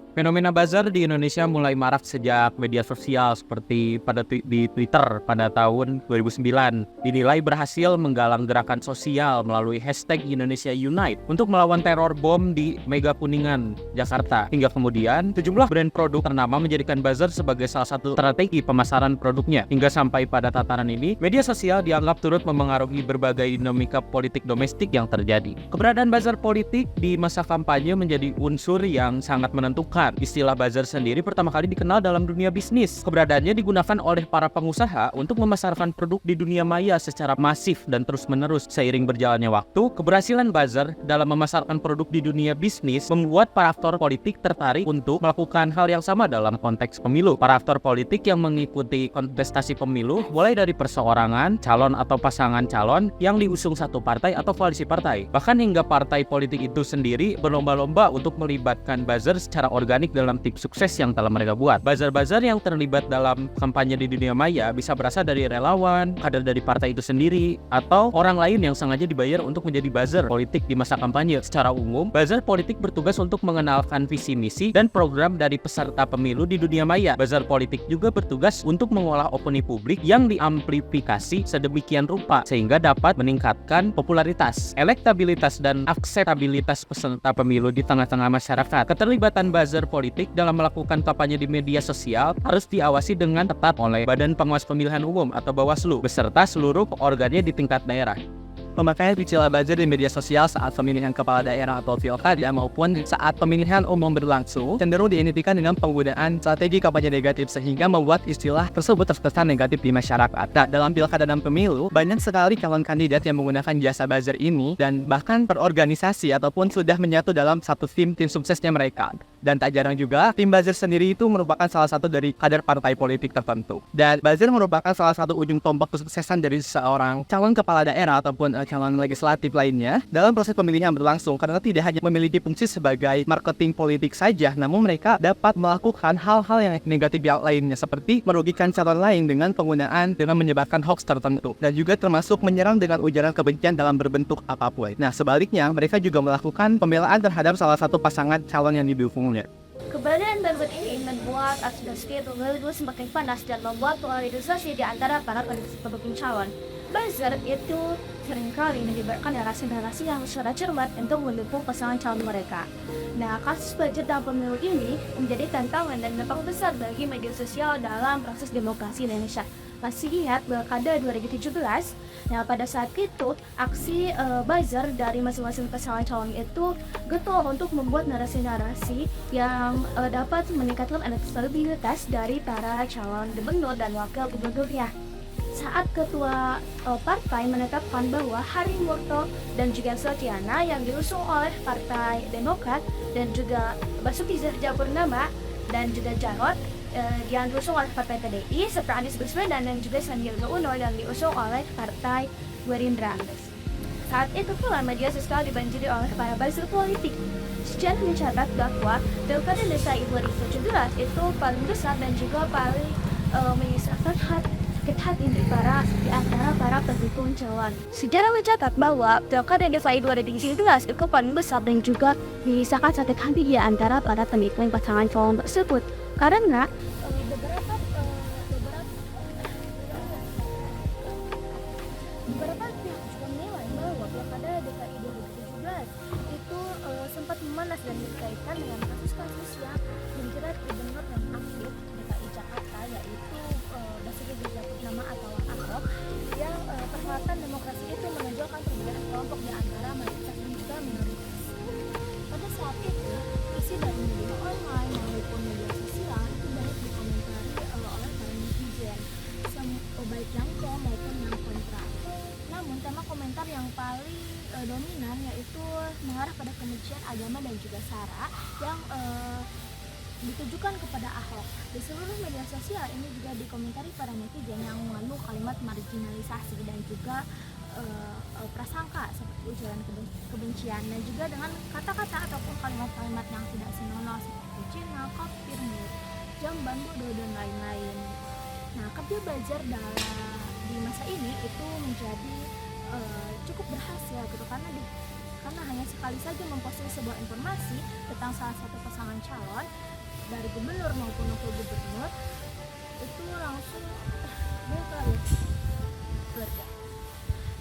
Fenomena buzzer di Indonesia mulai marak sejak media sosial seperti di Twitter pada tahun 2009. Dinilai berhasil menggalang gerakan sosial melalui hashtag Indonesia Unite untuk melawan teror bom di Mega Kuningan, Jakarta. Hingga kemudian, sejumlah brand produk ternama menjadikan buzzer sebagai salah satu strategi pemasaran produknya. Hingga sampai pada tataran ini, media sosial dianggap turut memengaruhi berbagai dinamika politik domestik yang terjadi. Keberadaan buzzer politik di masa kampanye menjadi unsur yang sangat menentukan. Istilah buzzer sendiri pertama kali dikenal dalam dunia bisnis. Keberadaannya digunakan oleh para pengusaha untuk memasarkan produk di dunia maya secara masif dan terus-menerus. Seiring berjalannya waktu, keberhasilan buzzer dalam memasarkan produk di dunia bisnis membuat para aktor politik tertarik untuk melakukan hal yang sama dalam konteks pemilu. Para aktor politik yang mengikuti kontestasi pemilu mulai dari perseorangan, calon atau pasangan calon yang diusung satu partai atau koalisi partai. Bahkan hingga partai politik itu sendiri berlomba-lomba untuk melibatkan buzzer secara organik dalam tim sukses yang telah mereka buat. Buzzer-buzzer yang terlibat dalam kampanye di dunia maya bisa berasal dari relawan, kader dari partai itu sendiri, atau orang lain yang sengaja dibayar untuk menjadi buzzer politik di masa kampanye. Secara umum, buzzer politik bertugas untuk mengenalkan visi misi dan program dari peserta pemilu di dunia maya. Buzzer politik juga bertugas untuk mengolah opini publik yang diamplifikasi sedemikian rupa sehingga dapat meningkatkan popularitas, elektabilitas, dan akseptabilitas peserta pemilu di tengah-tengah masyarakat. Keterlibatan buzzer politik dalam melakukan kampanye di media sosial harus diawasi dengan ketat oleh Badan Pengawas Pemilihan Umum atau Bawaslu beserta seluruh organnya di tingkat daerah. Pemakaian istilah buzzer di media sosial saat pemilihan kepala daerah atau pilkada maupun saat pemilihan umum berlangsung cenderung diidentikan dengan penggunaan strategi kampanye negatif sehingga membuat istilah tersebut terkesan negatif di masyarakat. Nah, dalam pilkada dan pemilu, banyak sekali calon kandidat yang menggunakan jasa buzzer ini dan bahkan berorganisasi ataupun sudah menyatu dalam satu tim suksesnya mereka. Dan tak jarang juga, tim buzzer sendiri itu merupakan salah satu dari kader partai politik tertentu. Dan buzzer merupakan salah satu ujung tombak kesuksesan dari seorang calon kepala daerah ataupun calon legislatif lainnya dalam proses pemilihan berlangsung karena tidak hanya memiliki fungsi sebagai marketing politik saja, namun mereka dapat melakukan hal-hal yang negatif yang lainnya seperti merugikan calon lain dengan menyebarkan hoax tertentu dan juga termasuk menyerang dengan ujaran kebencian dalam berbentuk apapun. Nah, sebaliknya mereka juga melakukan pembelaan terhadap salah satu pasangan calon yang didukungnya. Keberadaan buzzer ini membuat asosiasi pemilu semakin panas dan membuat polarisasi di antara para pendukung calon. Buzzer itu seringkali menyebarkan narasi-narasi yang secara cermat untuk mendukung pasangan calon mereka. Nah, kasus buzzer dalam pemilu ini menjadi tantangan dan dampak besar bagi media sosial dalam proses demokrasi Indonesia. Masih ingat Pilkada 2017? Nah, pada saat itu aksi buzzer dari masing-masing pasangan calon itu getol untuk membuat narasi-narasi yang dapat meningkatkan elektabilitas dari para calon gubernur dan wakil gubernurnya. Saat ketua partai menetapkan bahwa Harimurto dan juga Sotiana yang diusung oleh Partai Demokrat dan juga Basuki Cahayapurnama dan juga Jarot yang diusung oleh Partai PDI serta Anies Baswedan dan juga Sandiaga Uno yang diusung oleh Partai Gerindra. Saat itu pula media sosial dibanjiri oleh para buzzer politik. Sejarah mencatat bahwa Pilkada DKI 2017 itu paling besar dan juga paling menyisakan hati di antara para pendukung calon. Sejarah mencatat bahwa Pilkada DKI 2017 itu paling besar dan juga menyisakan sakit hati di antara para pendukung pasangan calon tersebut. Karena beberapa pihak juga menilai bahwa Pilkada DKI 2017 itu sempat memanas dan dikaitkan dengan kasus-kasus yang menjerat gubernur yang aktif DKI Jakarta, yaitu Basuki Cahayapurnama atau Ahok, yang perhelatan demokrasi itu menonjolkan perbedaan kelompok di antara mayoritas dan juga minoritas. Pada saat itu, isi dari media online maupun media sosial itu banyak dikomentari oleh para netizen, baik yang pro maupun yang kontra. Namun tema komentar yang paling dominan yaitu mengarah pada kebencian agama dan juga SARA yang ditujukan kepada Ahok. Di seluruh media sosial ini juga dikomentari para netizen yang mengandung kalimat marginalisasi dan juga prasangka seperti ujaran kebencian dan juga dengan kata-kata ataupun kalimat-kalimat yang tidak senonoh seperti Cina, kafir, jamban, bodoh, dan lain-lain. Nah, kerja buzzer di masa ini itu menjadi cukup berhasil gitu karena hanya sekali saja memposting sebuah informasi tentang salah satu pasangan calon dari gubernur maupun wakil gubernur itu langsung dia kerja.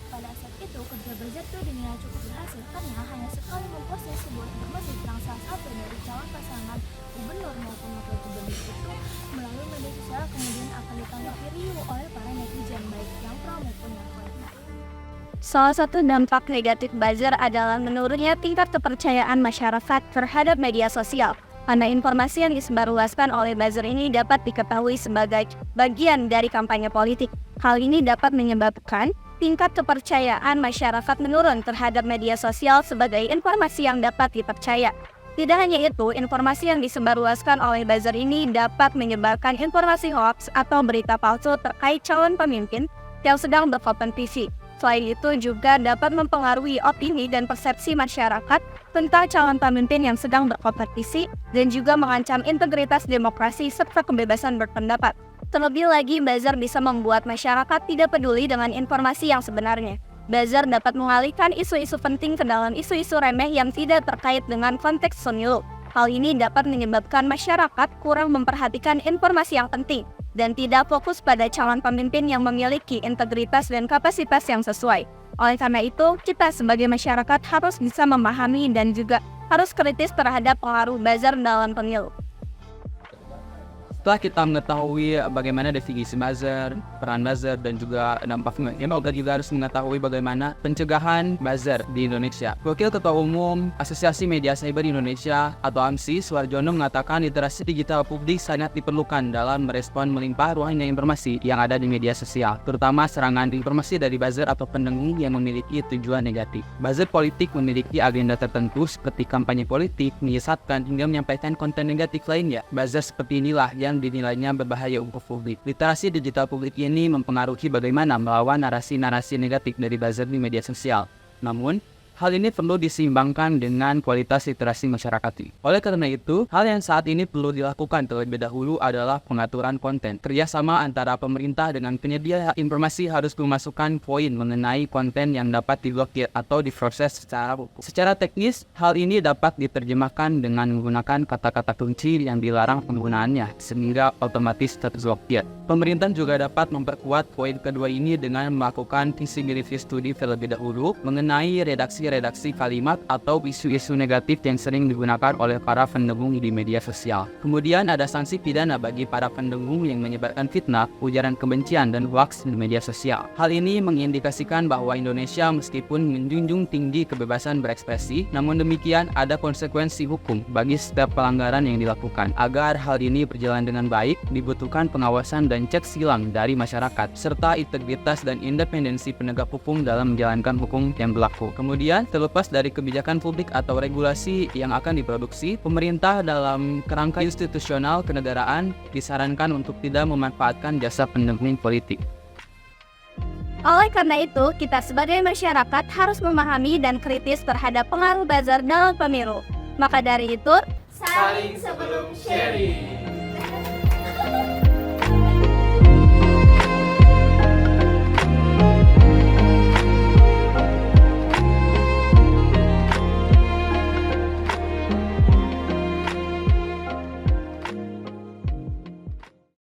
Pada saat itu kerja buzzer itu dinilai cukup berhasil karena hanya sekali memproses sebuah informasi tentang salah satu dari calon pasangan gubernur maupun wakil gubernur itu melalui media sosial kemudian akan ditanggapi riuh oleh para netizen baik yang pro maupun yang kontra. Salah satu dampak negatif buzzer adalah menurunnya tingkat kepercayaan masyarakat terhadap media sosial. Karena informasi yang disebarluaskan oleh buzzer ini dapat diketahui sebagai bagian dari kampanye politik. Hal ini dapat menyebabkan tingkat kepercayaan masyarakat menurun terhadap media sosial sebagai informasi yang dapat dipercaya. Tidak hanya itu, informasi yang disebarluaskan oleh buzzer ini dapat menyebarkan informasi hoax atau berita palsu terkait calon pemimpin yang sedang berkompetisi. Selain itu juga dapat mempengaruhi opini dan persepsi masyarakat tentang calon pemimpin yang sedang berkompetisi dan juga mengancam integritas demokrasi serta kebebasan berpendapat. Terlebih lagi, buzzer bisa membuat masyarakat tidak peduli dengan informasi yang sebenarnya. Buzzer dapat mengalihkan isu-isu penting ke dalam isu-isu remeh yang tidak terkait dengan konteks pemilu. Hal ini dapat menyebabkan masyarakat kurang memperhatikan informasi yang penting dan tidak fokus pada calon pemimpin yang memiliki integritas dan kapasitas yang sesuai. Oleh karena itu, kita sebagai masyarakat harus bisa memahami dan juga harus kritis terhadap pengaruh buzzer dalam pemilu. Setelah kita mengetahui bagaimana definisi buzzer, peran buzzer, dan juga dampaknya, kita juga harus mengetahui bagaimana pencegahan buzzer di Indonesia. Wakil Ketua Umum Asosiasi Media Cyber Indonesia atau AMSI, Suarjono mengatakan literasi digital publik sangat diperlukan dalam merespon melimpah ruangnya informasi yang ada di media sosial, terutama serangan informasi dari buzzer atau pendengung yang memiliki tujuan negatif. Buzzer politik memiliki agenda tertentu seperti kampanye politik, menyesatkan, hingga menyampaikan konten negatif lainnya. Buzzer seperti inilah yang dinilainya berbahaya untuk publik. Literasi digital publik ini mempengaruhi bagaimana melawan narasi-narasi negatif dari buzzer di media sosial. Namun, hal ini perlu diseimbangkan dengan kualitas literasi masyarakat. Oleh karena itu, hal yang saat ini perlu dilakukan terlebih dahulu adalah pengaturan konten. Kerjasama antara pemerintah dengan penyedia informasi harus memasukkan poin mengenai konten yang dapat diblokir atau diproses secara hukum. Secara teknis, hal ini dapat diterjemahkan dengan menggunakan kata-kata kunci yang dilarang penggunaannya, sehingga otomatis terblokir. Pemerintah juga dapat memperkuat poin kedua ini dengan melakukan feasibility study terlebih dahulu mengenai redaksi kalimat atau isu-isu negatif yang sering digunakan oleh para pendengung di media sosial. Kemudian ada sanksi pidana bagi para pendengung yang menyebarkan fitnah, ujaran kebencian, dan hoaks di media sosial. Hal ini mengindikasikan bahwa Indonesia meskipun menjunjung tinggi kebebasan berekspresi, namun demikian ada konsekuensi hukum bagi setiap pelanggaran yang dilakukan. Agar hal ini berjalan dengan baik, dibutuhkan pengawasan dan cek silang dari masyarakat, serta integritas dan independensi penegak hukum dalam menjalankan hukum yang berlaku. Kemudian, terlepas dari kebijakan publik atau regulasi yang akan diproduksi, pemerintah dalam kerangka institusional kenegaraan disarankan untuk tidak memanfaatkan jasa pendamping politik. Oleh karena itu, kita sebagai masyarakat harus memahami dan kritis terhadap pengaruh buzzer dalam pemilu. Maka dari itu, saling sebelum sharing.